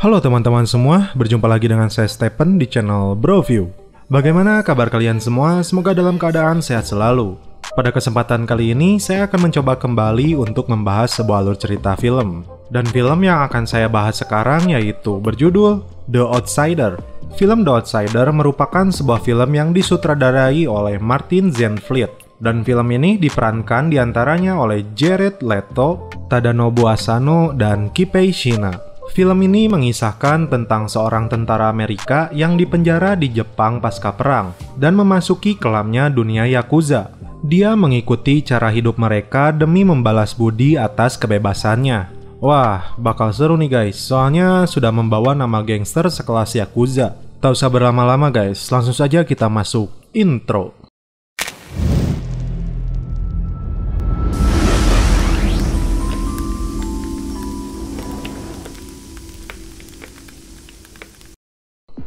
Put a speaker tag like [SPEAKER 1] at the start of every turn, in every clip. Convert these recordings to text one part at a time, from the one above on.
[SPEAKER 1] Halo teman-teman semua, berjumpa lagi dengan saya Stephen di channel Broview. Bagaimana kabar kalian semua? Semoga dalam keadaan sehat selalu. Pada kesempatan kali ini, saya akan mencoba kembali untuk membahas sebuah alur cerita film. Dan film yang akan saya bahas sekarang yaitu berjudul The Outsider. Film The Outsider merupakan sebuah film yang disutradarai oleh Martin Zandvliet. Dan film ini diperankan diantaranya oleh Jared Leto, Tadanobu Asano, dan Kipei Shina. Film ini mengisahkan tentang seorang tentara Amerika yang dipenjara di Jepang pasca perang dan memasuki kelamnya dunia Yakuza. Dia mengikuti cara hidup mereka demi membalas budi atas kebebasannya. Wah, bakal seru nih guys, soalnya sudah membawa nama gangster sekelas Yakuza. Tak usah berlama-lama guys, langsung saja kita masuk intro.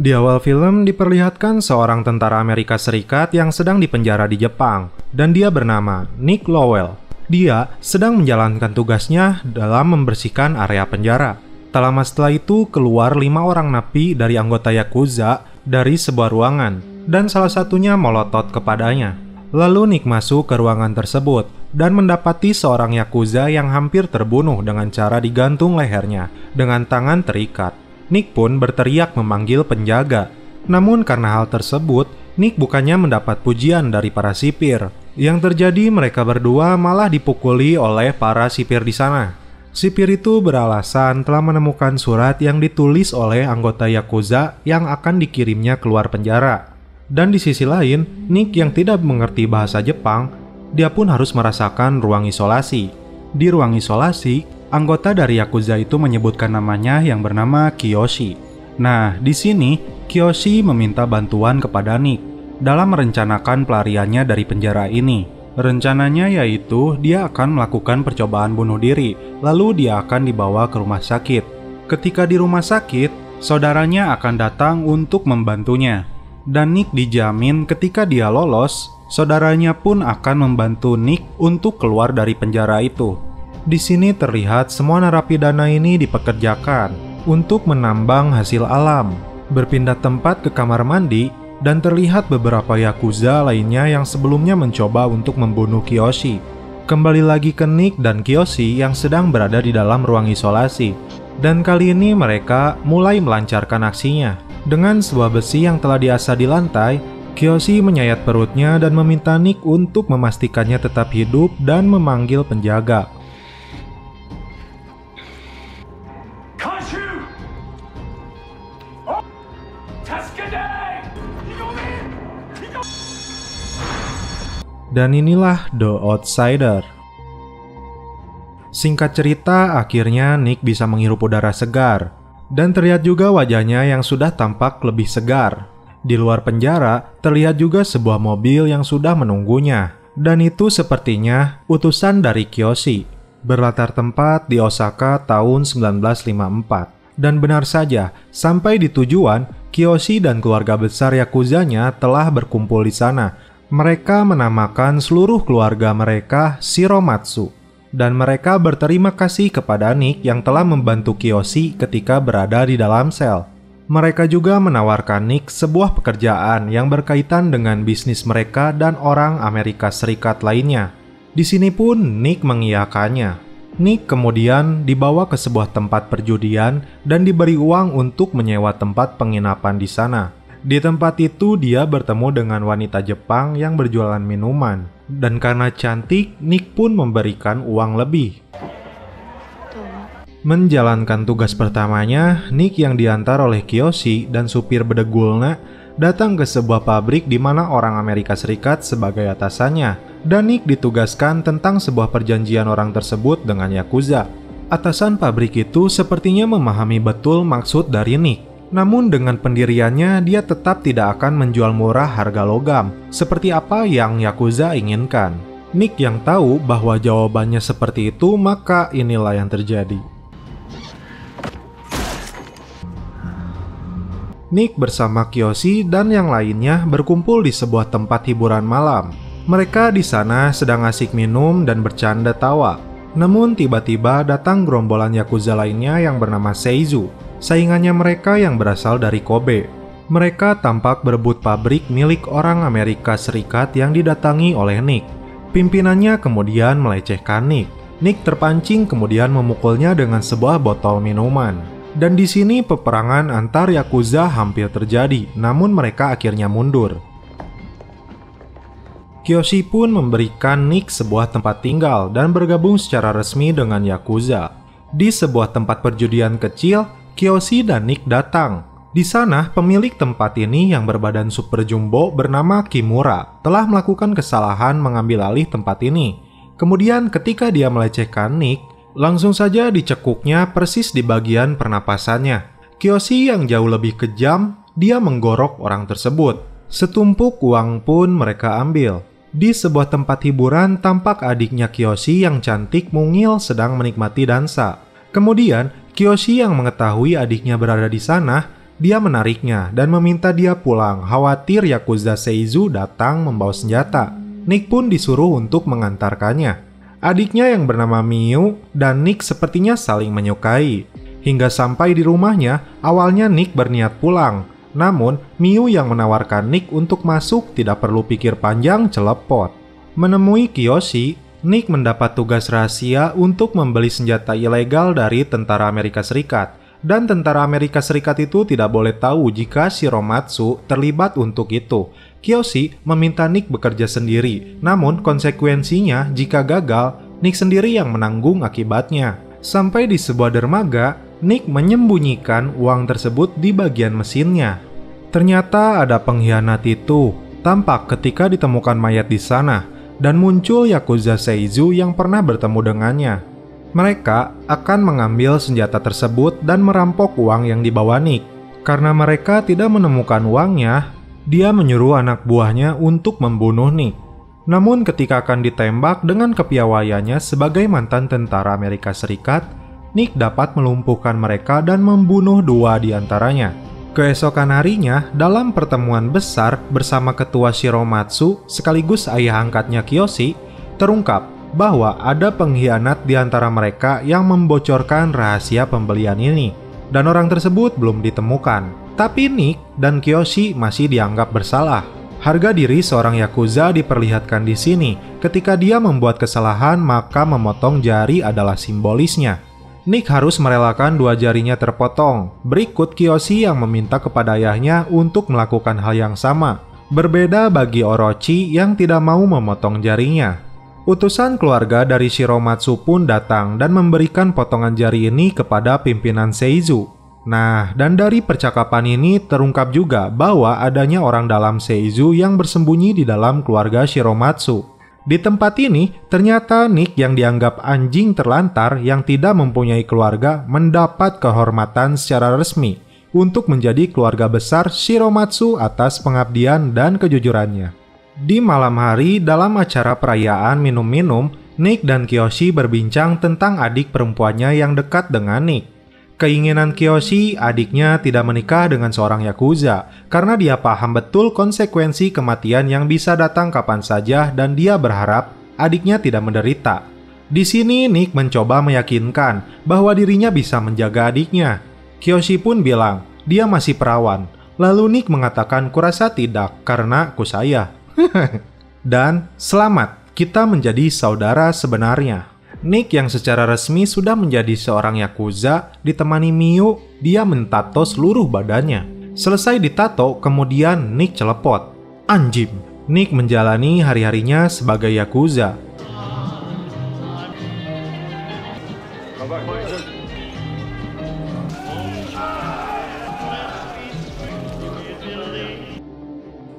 [SPEAKER 1] Di awal film diperlihatkan seorang tentara Amerika Serikat yang sedang dipenjara di Jepang, dan dia bernama Nick Lowell. Dia sedang menjalankan tugasnya dalam membersihkan area penjara. Tak lama setelah itu keluar 5 orang napi dari anggota Yakuza dari sebuah ruangan, dan salah satunya melotot kepadanya. Lalu Nick masuk ke ruangan tersebut dan mendapati seorang Yakuza yang hampir terbunuh dengan cara digantung lehernya dengan tangan terikat. Nick pun berteriak memanggil penjaga. Namun karena hal tersebut, Nick bukannya mendapat pujian dari para sipir. Yang terjadi mereka berdua malah dipukuli oleh para sipir di sana. Sipir itu beralasan telah menemukan surat yang ditulis oleh anggota Yakuza yang akan dikirimnya keluar penjara. Dan di sisi lain, Nick yang tidak mengerti bahasa Jepang, dia pun harus merasakan ruang isolasi. Di ruang isolasi, anggota dari Yakuza itu menyebutkan namanya yang bernama Kiyoshi. Nah, di sini Kiyoshi meminta bantuan kepada Nick dalam merencanakan pelariannya dari penjara ini. Rencananya yaitu dia akan melakukan percobaan bunuh diri, lalu dia akan dibawa ke rumah sakit. Ketika di rumah sakit, saudaranya akan datang untuk membantunya. Dan Nick dijamin ketika dia lolos, saudaranya pun akan membantu Nick untuk keluar dari penjara itu. Di sini terlihat semua narapidana ini dipekerjakan untuk menambang hasil alam, berpindah tempat ke kamar mandi, dan terlihat beberapa Yakuza lainnya yang sebelumnya mencoba untuk membunuh Kiyoshi. Kembali lagi ke Nick dan Kiyoshi yang sedang berada di dalam ruang isolasi, dan kali ini mereka mulai melancarkan aksinya. Dengan sebuah besi yang telah diasah di lantai, Kiyoshi menyayat perutnya dan meminta Nick untuk memastikannya tetap hidup dan memanggil penjaga. Dan inilah The Outsider. Singkat cerita, akhirnya Nick bisa menghirup udara segar. Dan terlihat juga wajahnya yang sudah tampak lebih segar. Di luar penjara, terlihat juga sebuah mobil yang sudah menunggunya. Dan itu sepertinya utusan dari Kiyoshi. Berlatar tempat di Osaka tahun 1954. Dan benar saja, sampai di tujuan, Kiyoshi dan keluarga besar Yakuzanya telah berkumpul di sana. Mereka menamakan seluruh keluarga mereka Shiromatsu. Dan mereka berterima kasih kepada Nick yang telah membantu Kiyoshi ketika berada di dalam sel. Mereka juga menawarkan Nick sebuah pekerjaan yang berkaitan dengan bisnis mereka dan orang Amerika Serikat lainnya. Di sini pun Nick mengiyakannya. Nick kemudian dibawa ke sebuah tempat perjudian dan diberi uang untuk menyewa tempat penginapan di sana. Di tempat itu dia bertemu dengan wanita Jepang yang berjualan minuman. Dan karena cantik, Nick pun memberikan uang lebih. Menjalankan tugas pertamanya, Nick yang diantar oleh Kiyoshi dan supir bedegulnya datang ke sebuah pabrik di mana orang Amerika Serikat sebagai atasannya. Dan Nick ditugaskan tentang sebuah perjanjian orang tersebut dengan Yakuza. Atasan pabrik itu sepertinya memahami betul maksud dari Nick. Namun dengan pendiriannya, dia tetap tidak akan menjual murah harga logam, seperti apa yang Yakuza inginkan. Nick yang tahu bahwa jawabannya seperti itu, maka inilah yang terjadi. Nick bersama Kiyoshi dan yang lainnya berkumpul di sebuah tempat hiburan malam. Mereka di sana sedang asik minum dan bercanda tawa. Namun tiba-tiba datang gerombolan Yakuza lainnya yang bernama Seizu. saingannya mereka yang berasal dari Kobe. Mereka tampak berebut pabrik milik orang Amerika Serikat yang didatangi oleh Nick. Pimpinannya kemudian melecehkan Nick. Nick terpancing kemudian memukulnya dengan sebuah botol minuman. Dan di sini peperangan antar Yakuza hampir terjadi, namun mereka akhirnya mundur. Kiyoshi pun memberikan Nick sebuah tempat tinggal dan bergabung secara resmi dengan Yakuza. Di sebuah tempat perjudian kecil, Kiyoshi dan Nick datang. Di sana, pemilik tempat ini yang berbadan super jumbo bernama Kimura telah melakukan kesalahan mengambil alih tempat ini. Kemudian ketika dia melecehkan Nick, langsung saja dicekuknya persis di bagian pernapasannya. Kiyoshi yang jauh lebih kejam, dia menggorok orang tersebut. Setumpuk uang pun mereka ambil. Di sebuah tempat hiburan, tampak adiknya Kiyoshi yang cantik mungil sedang menikmati dansa. Kemudian, Kiyoshi yang mengetahui adiknya berada di sana, dia menariknya dan meminta dia pulang, khawatir Yakuza Seizu datang membawa senjata. Nick pun disuruh untuk mengantarkannya. Adiknya yang bernama Miyu dan Nick sepertinya saling menyukai. Hingga sampai di rumahnya, awalnya Nick berniat pulang. Namun, Miyu yang menawarkan Nick untuk masuk tidak perlu pikir panjang celepot. Menemui Kiyoshi, Nick mendapat tugas rahasia untuk membeli senjata ilegal dari tentara Amerika Serikat. Dan tentara Amerika Serikat itu tidak boleh tahu jika Shiromatsu terlibat untuk itu. Kiyoshi meminta Nick bekerja sendiri, namun konsekuensinya jika gagal, Nick sendiri yang menanggung akibatnya. Sampai di sebuah dermaga, Nick menyembunyikan uang tersebut di bagian mesinnya. Ternyata ada pengkhianat itu, tampak ketika ditemukan mayat di sana, dan muncul Yakuza Seizu yang pernah bertemu dengannya. Mereka akan mengambil senjata tersebut dan merampok uang yang dibawa Nick. Karena mereka tidak menemukan uangnya, dia menyuruh anak buahnya untuk membunuh Nick. Namun ketika akan ditembak dengan kepiawaiannya sebagai mantan tentara Amerika Serikat, Nick dapat melumpuhkan mereka dan membunuh dua di antaranya. Keesokan harinya, dalam pertemuan besar bersama ketua Shiromatsu sekaligus ayah angkatnya Kiyoshi, terungkap bahwa ada pengkhianat di antara mereka yang membocorkan rahasia pembelian ini, dan orang tersebut belum ditemukan. Tapi Nick dan Kiyoshi masih dianggap bersalah. Harga diri seorang Yakuza diperlihatkan di sini. Ketika dia membuat kesalahan, maka memotong jari adalah simbolisnya. Nick harus merelakan dua jarinya terpotong. Berikut Kiyoshi yang meminta kepada ayahnya untuk melakukan hal yang sama. Berbeda bagi Orochi yang tidak mau memotong jarinya. Utusan keluarga dari Shiromatsu pun datang dan memberikan potongan jari ini kepada pimpinan Seizu. Nah, dan dari percakapan ini terungkap juga bahwa adanya orang dalam Seizu yang bersembunyi di dalam keluarga Shiromatsu. Di tempat ini, ternyata Nick yang dianggap anjing terlantar yang tidak mempunyai keluarga mendapat kehormatan secara resmi untuk menjadi keluarga besar Shiromatsu atas pengabdian dan kejujurannya. Di malam hari, dalam acara perayaan minum-minum, Nick dan Kiyoshi berbincang tentang adik perempuannya yang dekat dengan Nick. Keinginan Kiyoshi, adiknya tidak menikah dengan seorang Yakuza, karena dia paham betul konsekuensi kematian yang bisa datang kapan saja dan dia berharap adiknya tidak menderita. Di sini Nick mencoba meyakinkan bahwa dirinya bisa menjaga adiknya. Kiyoshi pun bilang, dia masih perawan. Lalu Nick mengatakan, kurasa tidak, karena aku saya. Dan selamat, kita menjadi saudara sebenarnya. Nick yang secara resmi sudah menjadi seorang Yakuza ditemani Miyu, dia mentato seluruh badannya. Selesai ditato, kemudian Nick celepot. Anjim, Nick menjalani hari-harinya sebagai Yakuza.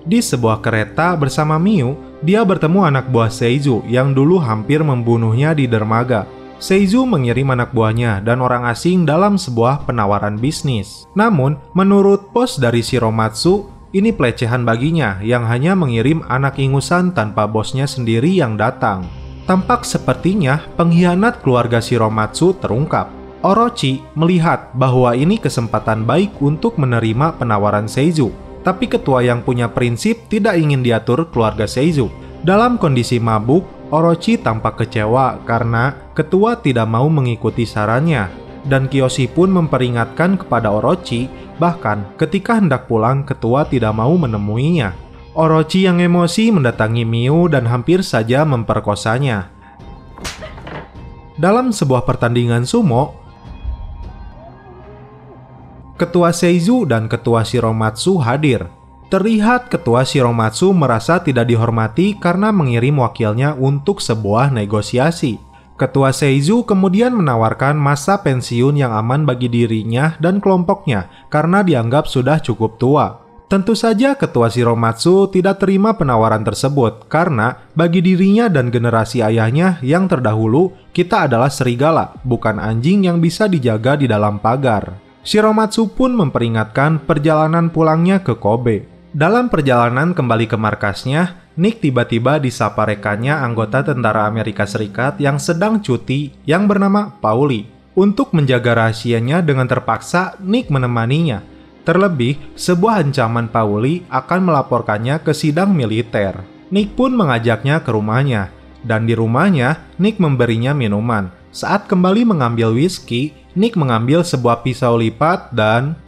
[SPEAKER 1] Di sebuah kereta bersama Miyu, dia bertemu anak buah Seizu yang dulu hampir membunuhnya di dermaga. Seizu mengirim anak buahnya dan orang asing dalam sebuah penawaran bisnis. Namun, menurut bos dari Shiromatsu, ini pelecehan baginya yang hanya mengirim anak ingusan tanpa bosnya sendiri yang datang. Tampak sepertinya pengkhianat keluarga Shiromatsu terungkap. Orochi melihat bahwa ini kesempatan baik untuk menerima penawaran Seizu. Tapi ketua yang punya prinsip tidak ingin diatur keluarga Seizu. Dalam kondisi mabuk, Orochi tampak kecewa karena ketua tidak mau mengikuti sarannya. dan Kiyoshi pun memperingatkan kepada Orochi, bahkan ketika hendak pulang ketua tidak mau menemuinya. Orochi yang emosi mendatangi Miu dan hampir saja memperkosanya. Dalam sebuah pertandingan sumo, Ketua Seizu dan Ketua Shiromatsu hadir. Terlihat Ketua Shiromatsu merasa tidak dihormati karena mengirim wakilnya untuk sebuah negosiasi. Ketua Seizu kemudian menawarkan masa pensiun yang aman bagi dirinya dan kelompoknya karena dianggap sudah cukup tua. Tentu saja Ketua Shiromatsu tidak terima penawaran tersebut karena bagi dirinya dan generasi ayahnya yang terdahulu, kita adalah serigala, bukan anjing yang bisa dijaga di dalam pagar. Shiromatsu pun memperingatkan perjalanan pulangnya ke Kobe. Dalam perjalanan kembali ke markasnya, Nick tiba-tiba disapa rekannya anggota tentara Amerika Serikat yang sedang cuti yang bernama Pauli. Untuk menjaga rahasianya dengan terpaksa, Nick menemaninya. Terlebih, sebuah ancaman Pauli akan melaporkannya ke sidang militer. Nick pun mengajaknya ke rumahnya. Dan di rumahnya, Nick memberinya minuman. Saat kembali mengambil whisky, Nick mengambil sebuah pisau lipat dan...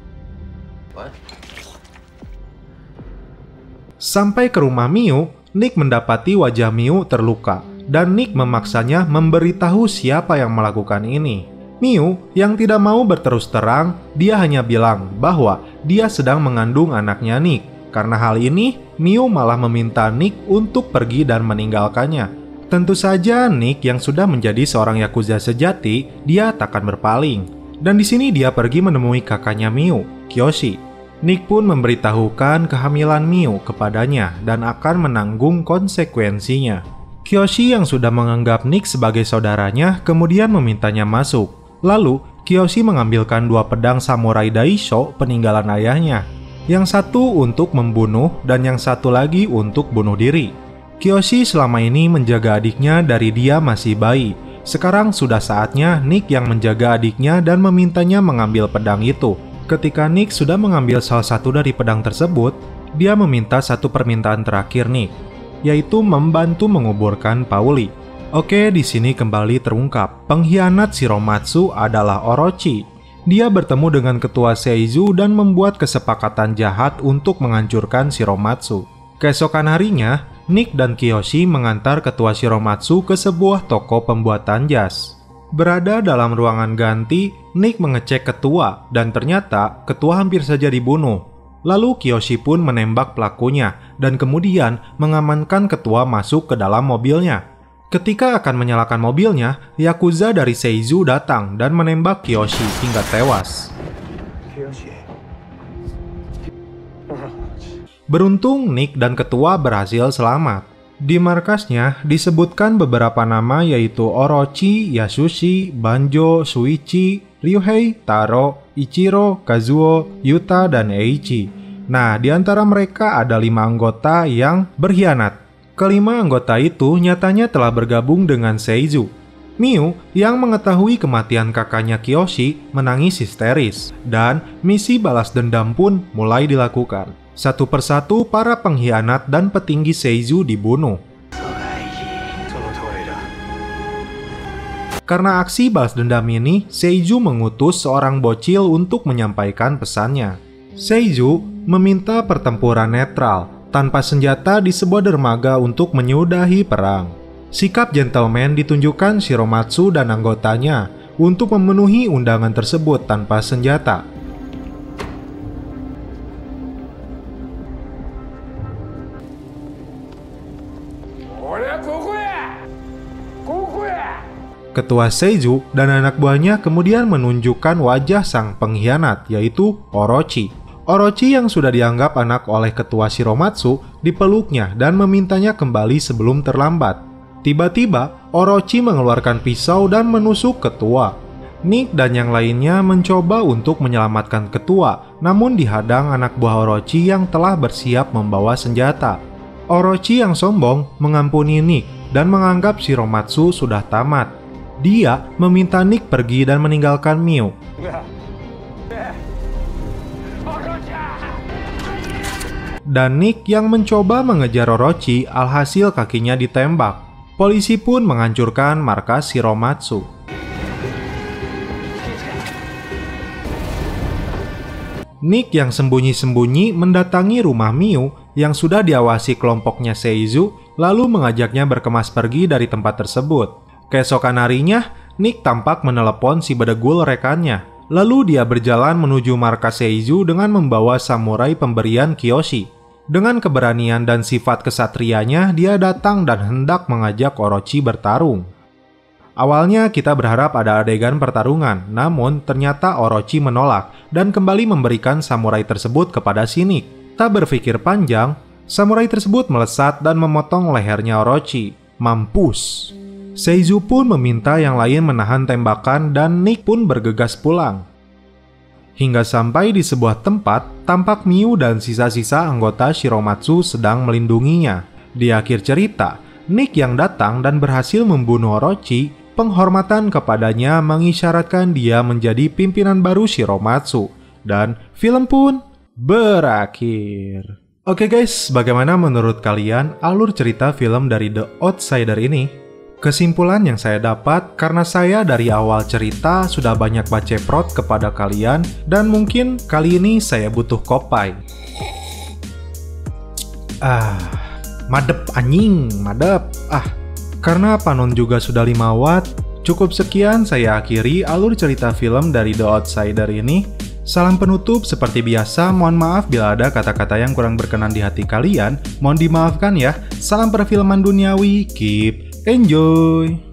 [SPEAKER 1] Sampai ke rumah Miu, Nick mendapati wajah Miu terluka, dan Nick memaksanya memberitahu siapa yang melakukan ini. Miu yang tidak mau berterus terang, dia hanya bilang bahwa dia sedang mengandung anaknya Nick. Karena hal ini, Miu malah meminta Nick untuk pergi dan meninggalkannya. Tentu saja Nick yang sudah menjadi seorang yakuza sejati, dia takkan berpaling. Dan di sini dia pergi menemui kakaknya Miu, Kiyoshi. Nick pun memberitahukan kehamilan Miu kepadanya dan akan menanggung konsekuensinya. Kiyoshi yang sudah menganggap Nick sebagai saudaranya kemudian memintanya masuk. Lalu, Kiyoshi mengambilkan 2 pedang samurai Daisho peninggalan ayahnya. Yang satu untuk membunuh dan yang satu lagi untuk bunuh diri. Kiyoshi selama ini menjaga adiknya dari dia masih bayi. Sekarang sudah saatnya Nick yang menjaga adiknya dan memintanya mengambil pedang itu. Ketika Nick sudah mengambil salah satu dari pedang tersebut, dia meminta satu permintaan terakhir Nick, yaitu membantu menguburkan Pauli. Oke, di sini kembali terungkap, pengkhianat Shiromatsu adalah Orochi. Dia bertemu dengan Ketua Seizu dan membuat kesepakatan jahat untuk menghancurkan Shiromatsu. Keesokan harinya, Nick dan Kiyoshi mengantar Ketua Shiromatsu ke sebuah toko pembuatan jas. Berada dalam ruangan ganti, Nick mengecek ketua dan ternyata ketua hampir saja dibunuh. Lalu Kiyoshi pun menembak pelakunya dan kemudian mengamankan ketua masuk ke dalam mobilnya. Ketika akan menyalakan mobilnya, yakuza dari Seizu datang dan menembak Kiyoshi hingga tewas. Beruntung Nick dan ketua berhasil selamat. Di markasnya disebutkan beberapa nama yaitu Orochi, Yasushi, Banjo, Shuichi, Ryuhei, Taro, Ichiro, Kazuo, Yuta, dan Eiichi. Nah, di antara mereka ada 5 anggota yang berkhianat. Kelima anggota itu nyatanya telah bergabung dengan Seizu. Miu yang mengetahui kematian kakaknya Kiyoshi menangis histeris, dan misi balas dendam pun mulai dilakukan. Satu persatu para pengkhianat dan petinggi Seizu dibunuh. Karena aksi balas dendam ini, Seizu mengutus seorang bocil untuk menyampaikan pesannya. Seizu meminta pertempuran netral, tanpa senjata di sebuah dermaga untuk menyudahi perang. Sikap gentleman ditunjukkan Shiromatsu dan anggotanya untuk memenuhi undangan tersebut tanpa senjata. Ketua Seizu dan anak buahnya kemudian menunjukkan wajah sang pengkhianat, yaitu Orochi. Orochi yang sudah dianggap anak oleh Ketua Shiromatsu dipeluknya dan memintanya kembali sebelum terlambat. Tiba-tiba, Orochi mengeluarkan pisau dan menusuk ketua. Nick dan yang lainnya mencoba untuk menyelamatkan ketua, namun dihadang anak buah Orochi yang telah bersiap membawa senjata. Orochi yang sombong mengampuni Nick dan menganggap Shiromatsu sudah tamat. Dia meminta Nick pergi dan meninggalkan Miu. Dan Nick yang mencoba mengejar Orochi, alhasil kakinya ditembak. Polisi pun menghancurkan markas Shiromatsu. Nick yang sembunyi-sembunyi mendatangi rumah Miu yang sudah diawasi kelompoknya Seizu, lalu mengajaknya berkemas pergi dari tempat tersebut. Keesokan harinya, Nick tampak menelepon si bedegul rekannya. Lalu dia berjalan menuju markas Seizu dengan membawa samurai pemberian Kiyoshi. Dengan keberanian dan sifat kesatrianya, dia datang dan hendak mengajak Orochi bertarung. Awalnya kita berharap ada adegan pertarungan, namun ternyata Orochi menolak dan kembali memberikan samurai tersebut kepada si Nick. Tak berpikir panjang, samurai tersebut melesat dan memotong lehernya Orochi. Mampus! Seizu pun meminta yang lain menahan tembakan dan Nick pun bergegas pulang. Hingga sampai di sebuah tempat, tampak Miu dan sisa-sisa anggota Shiromatsu sedang melindunginya. Di akhir cerita, Nick yang datang dan berhasil membunuh Orochi. Penghormatan kepadanya mengisyaratkan dia menjadi pimpinan baru Shiromatsu. Dan film pun berakhir. Oke guys, bagaimana menurut kalian alur cerita film dari The Outsider ini? Kesimpulan yang saya dapat, karena saya dari awal cerita sudah banyak baceprot kepada kalian, dan mungkin kali ini saya butuh kopai. Madep anjing, madep. Karena Panon juga sudah 5 watt, cukup sekian saya akhiri alur cerita film dari The Outsider ini. Salam penutup seperti biasa, mohon maaf bila ada kata-kata yang kurang berkenan di hati kalian, mohon dimaafkan ya. Salam perfilman duniawi, keep enjoy!